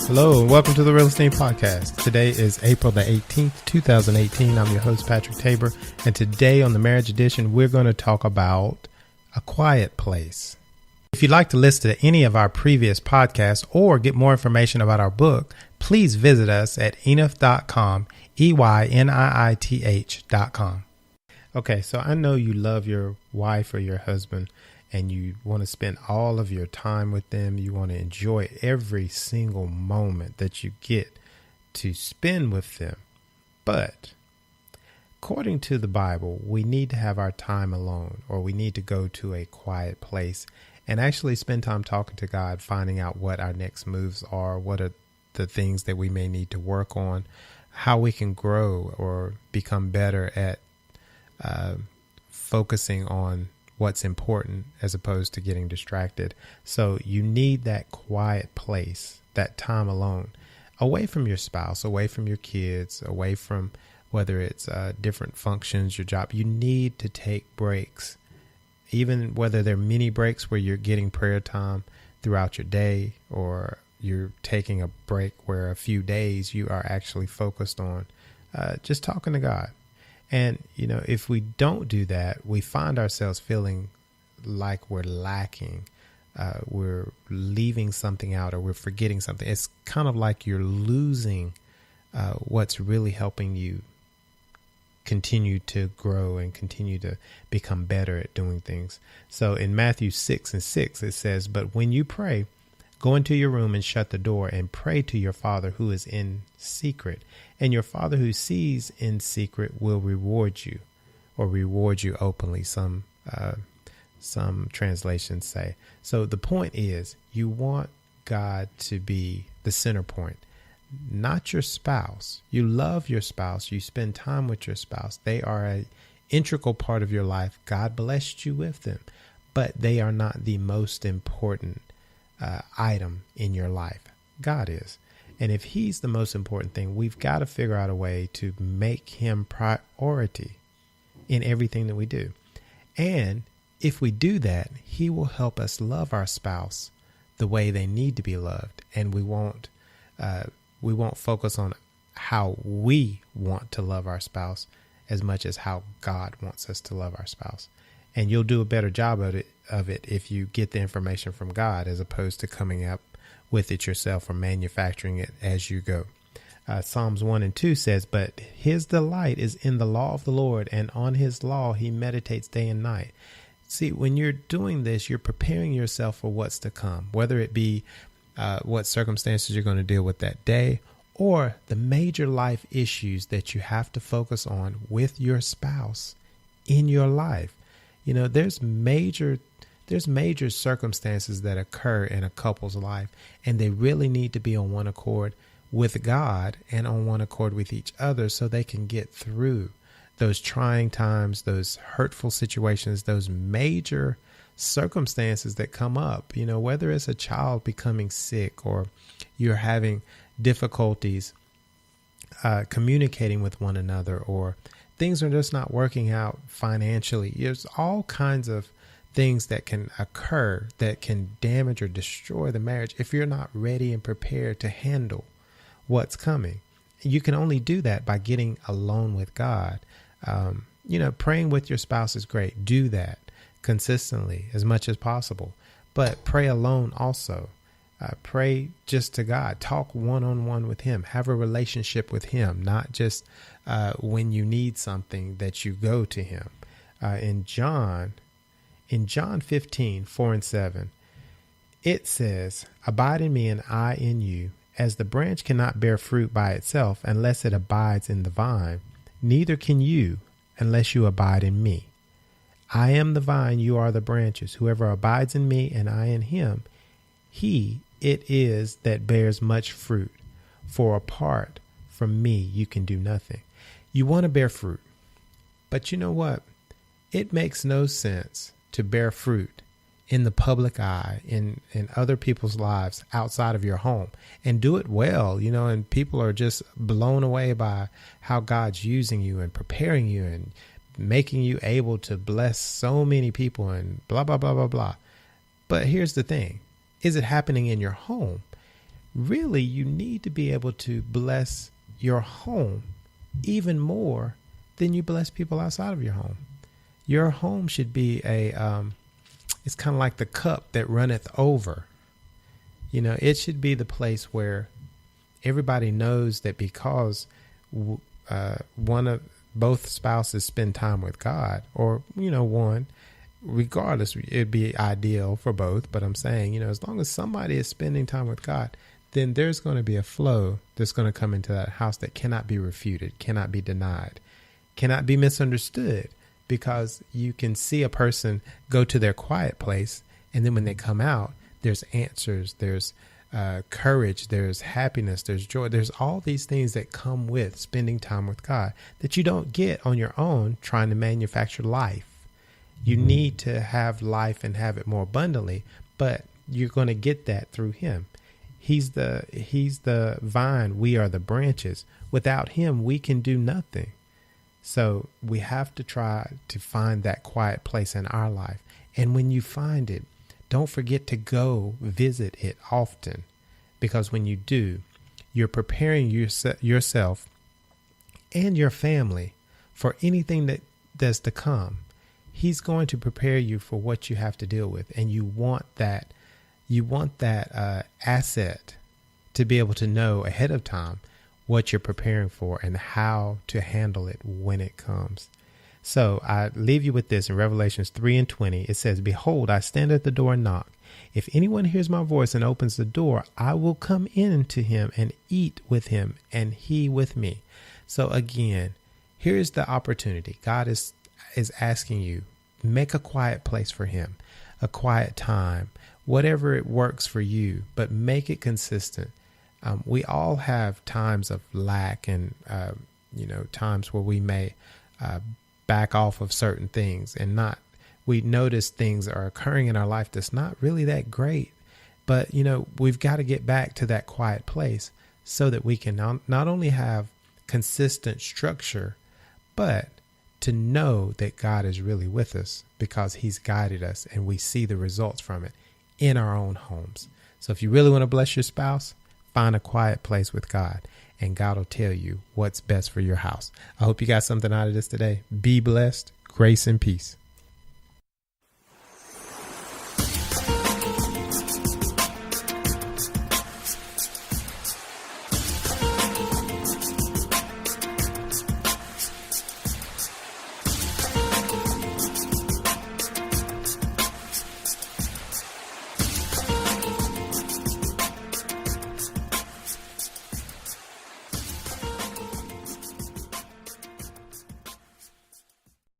Hello and welcome to the Real-Esteem podcast. Today is April the 18th, 2018. I'm your host, Patrick Tabor. And today on the Marriage Edition, we're going to talk about a quiet place. If you'd like to listen to any of our previous podcasts or get more information about our book, please visit us at enith.com, EYNIITH.com. Okay, so I know you love your wife or your husband and you want to spend all of your time with them. You want to enjoy every single moment that you get to spend with them. But according to the Bible, we need to have our time alone, or we need to go to a quiet place and actually spend time talking to God, finding out what our next moves are, what are the things that we may need to work on, how we can grow or become better at focusing on what's important as opposed to getting distracted. So you need that quiet place, that time alone, away from your spouse, away from your kids, away from whether it's different functions, your job. You need to take breaks, even whether they're mini breaks where you're getting prayer time throughout your day, or you're taking a break where a few days you are actually focused on just talking to God. And, you know, if we don't do that, we find ourselves feeling like we're lacking. We're leaving something out, or we're forgetting something. It's kind of like you're losing what's really helping you continue to grow and continue to become better at doing things. So in Matthew 6:6, it says, "But when you pray, go into your room and shut the door and pray to your Father who is in secret. And your Father who sees in secret will reward you," or reward you openly, some translations say. So the point is, you want God to be the center point, not your spouse. You love your spouse. You spend time with your spouse. They are an integral part of your life. God blessed you with them, but they are not the most important item in your life. God is. And if he's the most important thing, we've got to figure out a way to make him priority in everything that we do. And if we do that, he will help us love our spouse the way they need to be loved. And we won't focus on how we want to love our spouse as much as how God wants us to love our spouse. And you'll do a better job of it if you get the information from God as opposed to coming up with it yourself or manufacturing it as you go. Psalms 1:2 says, "But his delight is in the law of the Lord, and on his law he meditates day and night." See, when you're doing this, you're preparing yourself for what's to come, whether it be what circumstances you're going to deal with that day, or the major life issues that you have to focus on with your spouse in your life. You know, there's major circumstances that occur in a couple's life, and they really need to be on one accord with God and on one accord with each other so they can get through those trying times, those hurtful situations, those major circumstances that come up. You know, whether it's a child becoming sick or you're having difficulties communicating with one another, or things are just not working out financially. There's all kinds of things that can occur that can damage or destroy the marriage if you're not ready and prepared to handle what's coming. You can only do that by getting alone with God. Praying with your spouse is great. Do that consistently as much as possible, but pray alone also. Pray just to God. Talk one-on-one with him. Have a relationship with him, not just when you need something that you go to him. In John 15:4-7, it says, "Abide in me and I in you, as the branch cannot bear fruit by itself unless it abides in the vine, neither can you unless you abide in me. I am the vine, you are the branches. Whoever abides in me and I in him, he it is that bears much fruit. For apart from me, you can do nothing." You want to bear fruit, but you know what? It makes no sense to bear fruit in the public eye, in other people's lives outside of your home, and do it well, and people are just blown away by how God's using you and preparing you and making you able to bless so many people and blah, blah, blah, blah, blah. But here's the thing. Is it happening in your home? really you need to be able to bless your home even more than you bless people outside of your home. Your home should be it's kind of like the cup that runneth over. You know, it should be the place where everybody knows that because both spouses spend time with God, or, you know, one, regardless, it'd be ideal for both. But I'm saying, you know, as long as somebody is spending time with God, then there's going to be a flow that's going to come into that house that cannot be refuted, cannot be denied, cannot be misunderstood, because you can see a person go to their quiet place, and then when they come out, there's answers, there's courage, there's happiness, there's joy, there's all these things that come with spending time with God that you don't get on your own trying to manufacture life. You need to have life and have it more abundantly, but you're going to get that through Him. He's the vine, we are the branches. Without Him, we can do nothing. So we have to try to find that quiet place in our life. And when you find it, don't forget to go visit it often, because when you do, you're preparing yourself and your family for anything that's to come. He's going to prepare you for what you have to deal with. And you want that asset to be able to know ahead of time what you're preparing for and how to handle it when it comes. So I leave you with this in Revelations 3:20. It says, "Behold, I stand at the door and knock. If anyone hears my voice and opens the door, I will come in to him and eat with him and he with me." So again, here's the opportunity. God is asking you, make a quiet place for Him, a quiet time, whatever it works for you, but make it consistent. We all have times of lack and, times where we may back off of certain things and we notice things are occurring in our life that's not really that great. But, we've got to get back to that quiet place so that we can not only have consistent structure, but to know that God is really with us because He's guided us and we see the results from it in our own homes. So if you really want to bless your spouse, find a quiet place with God, and God will tell you what's best for your house. I hope you got something out of this today. Be blessed. Grace and peace.